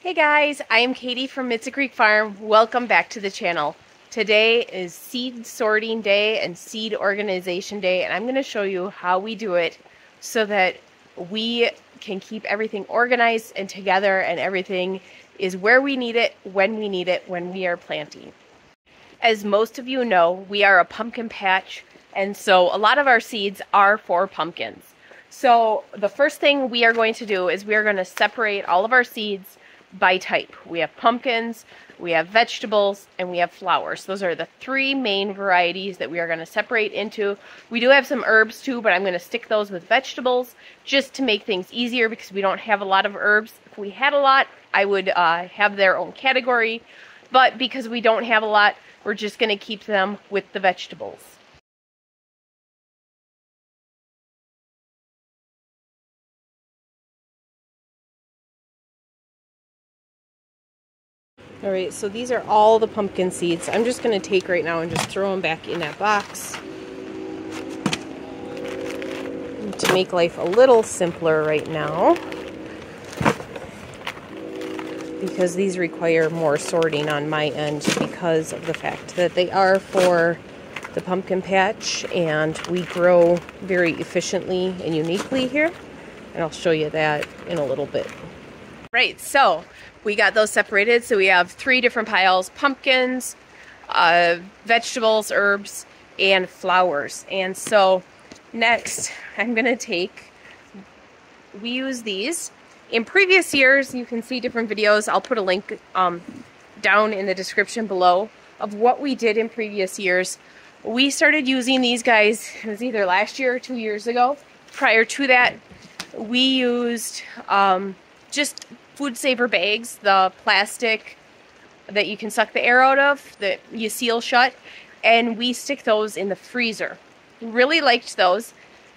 Hey guys, I am Katie from Mitza Creek Farm. Welcome back to the channel. Today is seed sorting day and seed organization day, and I'm going to show you how we do it so that we can keep everything organized and together and everything is where we need it, when we are planting. As most of you know, we are a pumpkin patch, and so a lot of our seeds are for pumpkins. So the first thing we are going to do is we are going to separate all of our seeds by type. We have pumpkins, we have vegetables, and we have flowers. Those are the three main varieties that we are going to separate into. We do have some herbs too, but I'm going to stick those with vegetables just to make things easier because we don't have a lot of herbs. If we had a lot, I would have their own category, but because we don't have a lot, we're just going to keep them with the vegetables. Alright, so these are all the pumpkin seeds. I'm just going to take right now and just throw them back in that box to make life a little simpler right now, because these require more sorting on my end because of the fact that they are for the pumpkin patch and we grow very efficiently and uniquely here, and I'll show you that in a little bit. Right, so we got those separated. So we have three different piles: pumpkins, vegetables, herbs, and flowers. And so next I'm gonna take, we use these in previous years. You can see different videos. I'll put a link down in the description below of what we did in previous years. We started using these guys, it was either last year or 2 years ago. Prior to that, we used just food saver bags, the plastic that you can suck the air out of, that you seal shut, and we stick those in the freezer. Really liked those,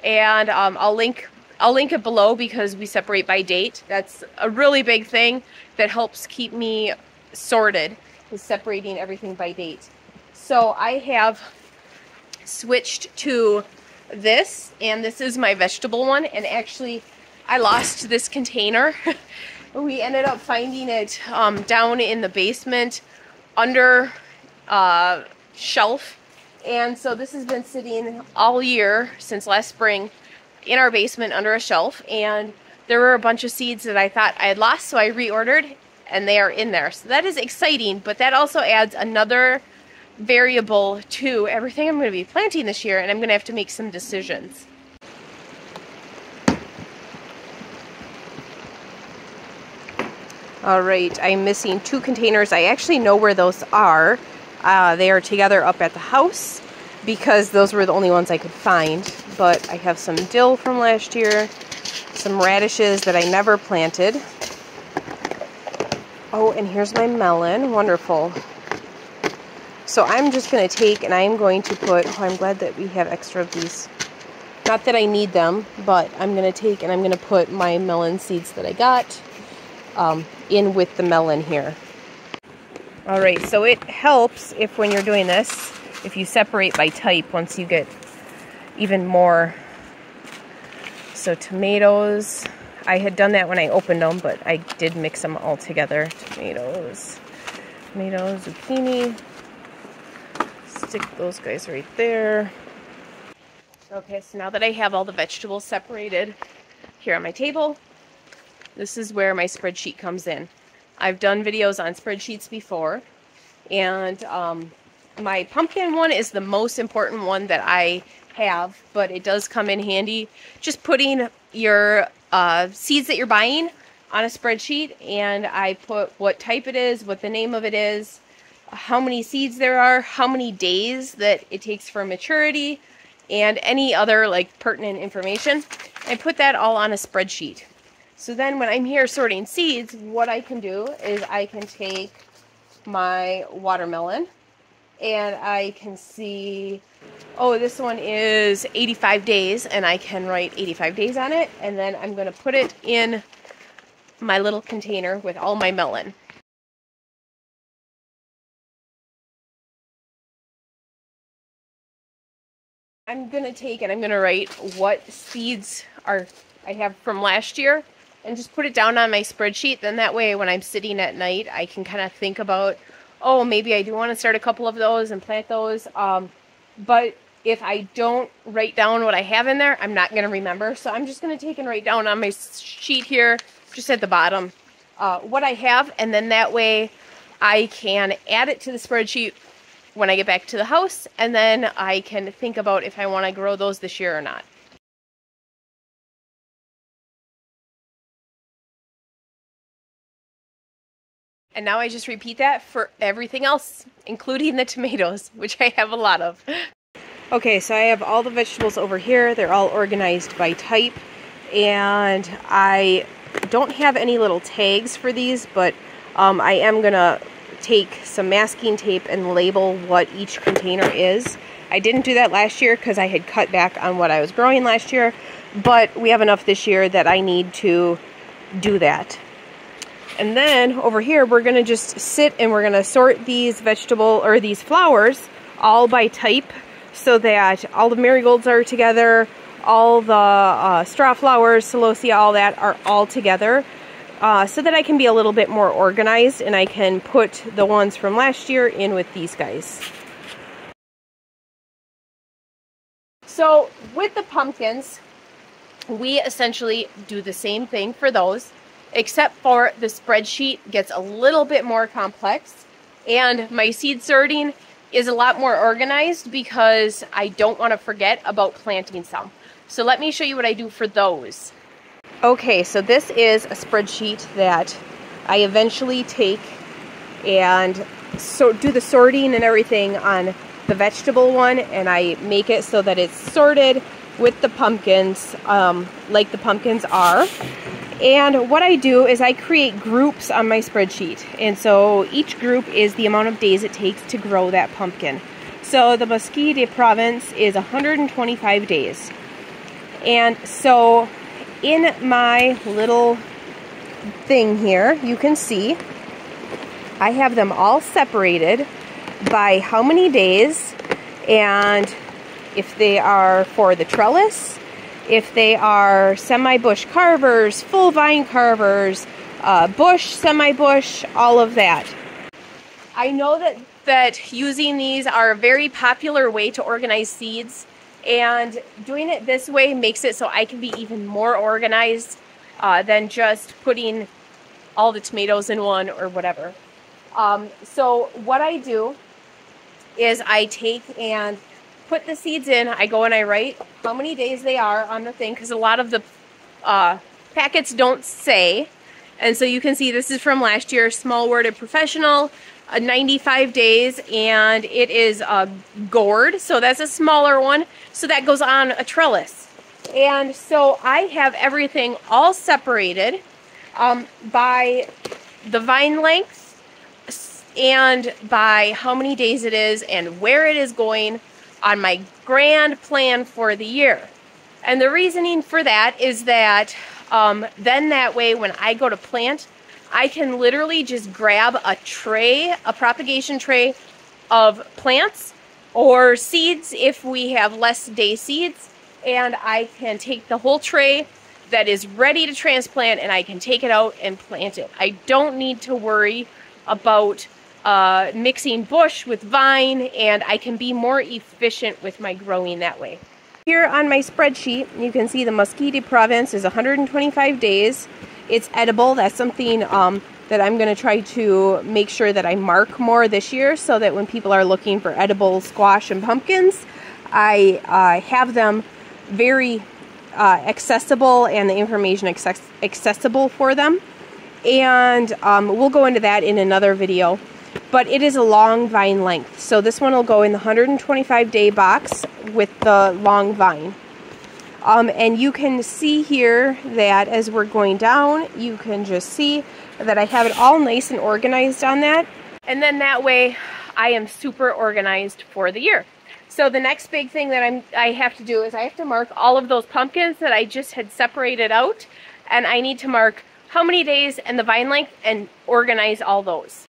and I'll link it below because we separate by date. That's a really big thing that helps keep me sorted, is separating everything by date. So I have switched to this, and this is my vegetable one, and actually I lost this container. We ended up finding it down in the basement under shelf, and so this has been sitting all year since last spring in our basement under a shelf, and there were a bunch of seeds that I thought I had lost, so I reordered and they are in there. So that is exciting, but that also adds another variable to everything I'm going to be planting this year, and I'm going to have to make some decisions. Alright, I'm missing two containers. I actually know where those are. They are together up at the house because those were the only ones I could find. But I have some dill from last year, some radishes that I never planted. Oh, and here's my melon. Wonderful. So I'm just going to take and I'm going to put, oh, I'm glad that we have extra of these. Not that I need them, but I'm going to take and I'm going to put my melon seeds that I got in with the melon here. Alright, so it helps if when you're doing this, if you separate by type once you get even more. So tomatoes, I had done that when I opened them, but I did mix them all together. Tomatoes, zucchini, stick those guys right there. Okay, so now that I have all the vegetables separated here on my table, this is where my spreadsheet comes in. I've done videos on spreadsheets before, and my pumpkin one is the most important one that I have, but it does come in handy just putting your seeds that you're buying on a spreadsheet, and I put what type it is, what the name of it is, how many seeds there are, how many days that it takes for maturity, and any other like pertinent information. I put that all on a spreadsheet. So then when I'm here sorting seeds, what I can do is I can take my watermelon and I can see, oh, this one is 85 days, and I can write 85 days on it, and then I'm going to put it in my little container with all my melon. I'm going to take and I'm going to write what seeds I have from last year and just put it down on my spreadsheet. Then that way when I'm sitting at night, I can kind of think about, oh, maybe I do want to start a couple of those and plant those. But if I don't write down what I have in there, I'm not going to remember. So I'm just going to take and write down on my sheet here, just at the bottom, what I have. And then that way I can add it to the spreadsheet when I get back to the house. And then I can think about if I want to grow those this year or not. And now I just repeat that for everything else, including the tomatoes, which I have a lot of. Okay, so I have all the vegetables over here. They're all organized by type. And I don't have any little tags for these, but I am going to take some masking tape and label what each container is. I didn't do that last year because I had cut back on what I was growing last year, but we have enough this year that I need to do that. And then over here, we're going to just sit and we're going to sort these these flowers all by type so that all the marigolds are together, all the straw flowers, celosia, all that are all together so that I can be a little bit more organized and I can put the ones from last year in with these guys. So with the pumpkins, we essentially do the same thing for those, except for the spreadsheet gets a little bit more complex and my seed sorting is a lot more organized because I don't want to forget about planting some. So let me show you what I do for those. Okay, so this is a spreadsheet that I eventually take and do the sorting and everything on the vegetable one, and I make it so that it's sorted with the pumpkins like the pumpkins are. And what I do is I create groups on my spreadsheet. And so each group is the amount of days it takes to grow that pumpkin. So the Musky de Provence is 125 days. And so in my little thing here, you can see I have them all separated by how many days and if they are for the trellis, if they are semi-bush carvers, full vine carvers, bush, semi-bush, all of that. I know that using these are a very popular way to organize seeds, and doing it this way makes it so I can be even more organized than just putting all the tomatoes in one or whatever. So what I do is I take and put the seeds in. I go and I write how many days they are on the thing because a lot of the packets don't say. And so you can see this is from last year, Small Worded Professional, 95 days, and it is gourd. So that's a smaller one. So that goes on a trellis. And so I have everything all separated by the vine length and by how many days it is and where it is going on my grand plan for the year. And the reasoning for that is that then that way when I go to plant, I can literally just grab a tray, a propagation tray of plants or seeds if we have less day seeds, and I can take the whole tray that is ready to transplant and I can take it out and plant it. I don't need to worry about mixing bush with vine, and I can be more efficient with my growing that way. Here on my spreadsheet, you can see the Musky de Provence is 125 days. It's edible. That's something that I'm going to try to make sure that I mark more this year so that when people are looking for edible squash and pumpkins, I have them very accessible and the information accessible for them. And we'll go into that in another video. But it is a long vine length. So this one will go in the 125 day box with the long vine. And you can see here that as we're going down, you can just see that I have it all nice and organized on that. And then that way I am super organized for the year. So the next big thing that I have to do is I have to mark all of those pumpkins that I just had separated out. And I need to mark how many days and the vine length and organize all those.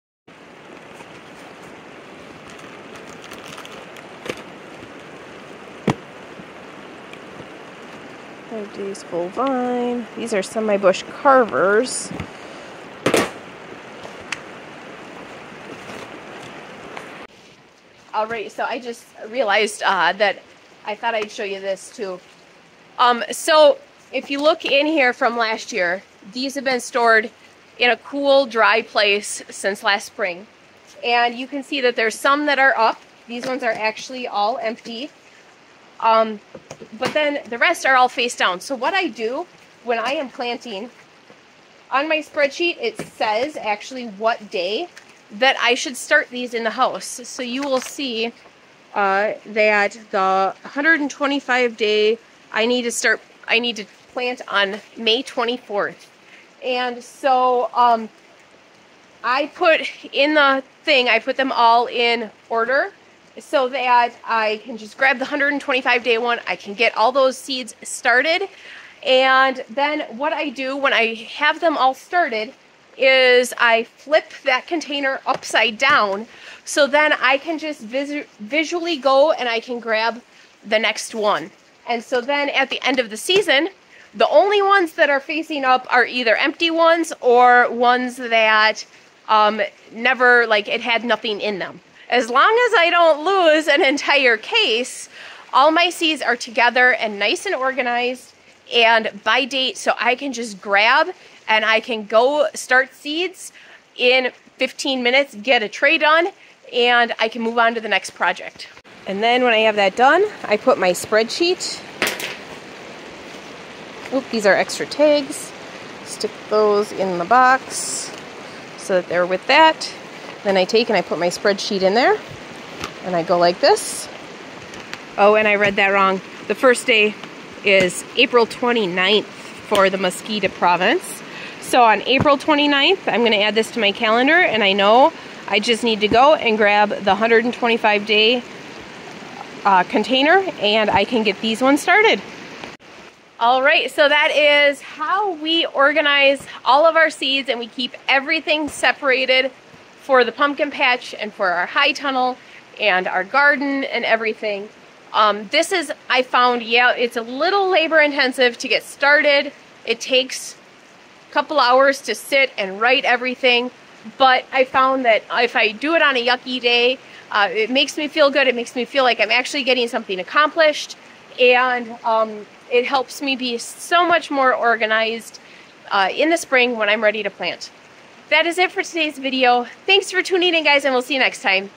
5 days full vine. These are semi-bush carvers. Alright, so I just realized that I thought I'd show you this too. So if you look in here from last year, these have been stored in a cool, dry place since last spring. And you can see that there's some that are up. These ones are actually all empty. But then the rest are all face down. So what I do when I am planting, on my spreadsheet, it says actually what day that I should start these in the house. So you will see that the 125 day, I need to plant on May 24th. And so I put in the thing, I put them all in order, so that I can just grab the 125 day one. I can get all those seeds started. And then what I do when I have them all started is I flip that container upside down, so then I can just visually go and I can grab the next one. And so then at the end of the season, the only ones that are facing up are either empty ones or ones that never, like, it had nothing in them. As long as I don't lose an entire case, all my seeds are together and nice and organized and by date, so I can just grab and I can go start seeds in 15 minutes, get a tray done, and I can move on to the next project. And then when I have that done, I put my spreadsheet. Oop, these are extra tags. Stick those in the box so that they're with that. Then I take and I put my spreadsheet in there, and I go like this. Oh, and I read that wrong. The first day is April 29th for the Mesquite Province. So on April 29th, I'm going to add this to my calendar, and I know I just need to go and grab the 125 day container, and I can get these ones started. Alright, so that is how we organize all of our seeds, and we keep everything separated for the pumpkin patch and for our high tunnel and our garden and everything. This is, I found, yeah, it's a little labor intensive to get started. It takes a couple hours to sit and write everything, but I found that if I do it on a yucky day, it makes me feel good. It makes me feel like I'm actually getting something accomplished, and it helps me be so much more organized in the spring when I'm ready to plant. That is it for today's video. Thanks for tuning in, guys, and we'll see you next time.